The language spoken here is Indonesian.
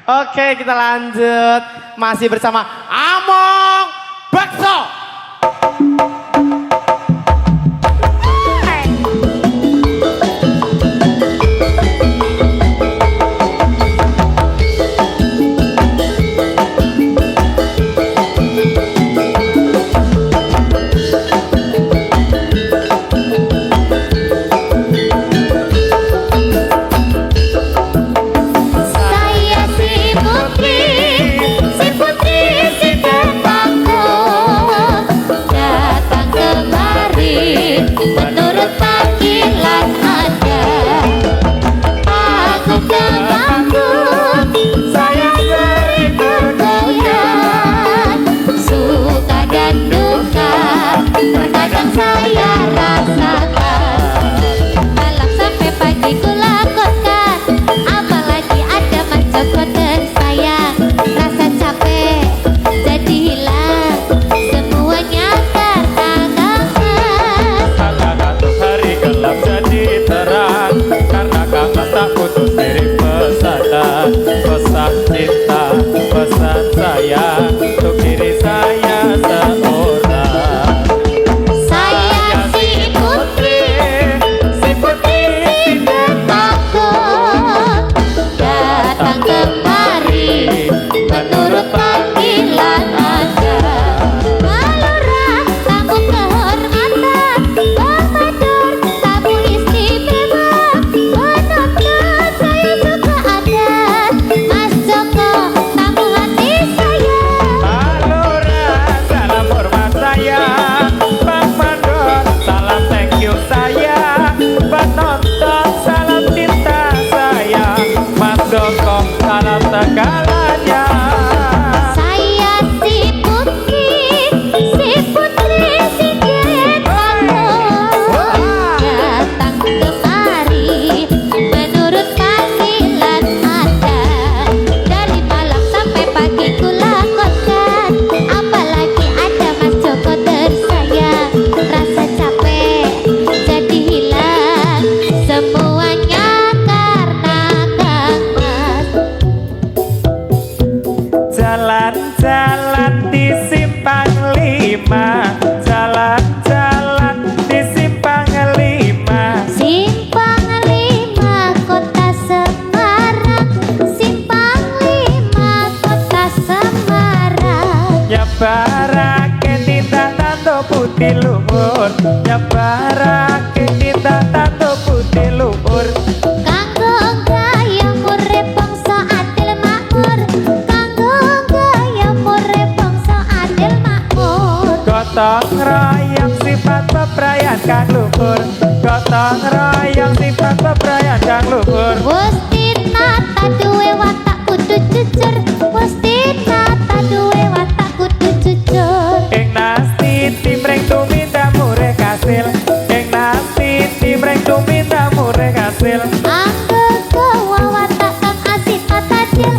Oke, kita lanjut. Masih bersama Among Bakso. Menurut panggilan Anda, aku kebangun, saya sering bergoyang, suka dan duka, terkadang saya rasakan. Malam sampai pagi ku lakukan, apalagi ada mencokot dan sayang. Rasa capek jadi hilang, semuanya jadi terang karena kangen tak putus kirim pesanan, pesan cinta, pesan sayang untuk diri saya seorang. Saya si putri si takut datang kemari menurut panggilan Anda. Malura tamu kehormatan, Bahadur tamu istimewa, penonton saya suka Anda, Mas Joko tamu hati saya. Malura salam hormat saya, Bang Mandor salam thank you saya, penonton salam cinta saya, Mas Joko salam segalanya. Saya si putri si takut datang kemari menurut panggilan Anda. Dari malam sampai pagi ku lakukan, apalagi ada Mas Joko tersayang. Rasa capek jadi hilang, semuanya karena Kang Mas. Jalan-jalan di Simpang 5, jalan-jalan di Simpang 5. Simpang 5 Kota Semarang, Simpang 5 Kota Semarang. Nyebarake tinta tando putih luhur, nyebarake tinta tando putih luhur. Kanggo gaya urip bangsa adil makmur, kanggo gaya urip bangsa adil makmur. Gotong royong sifat bebrayan kang luhur, gotong royong sifat bebrayan kang luhur. Gusti nata duwe watak kudu jujur, Gusti nata duwe watak kudu jujur. Ing nasti timreng tuminta mureh kasil, ing nasti timreng tuminta mureh kasil. Aku gawa watak kang asih atadil,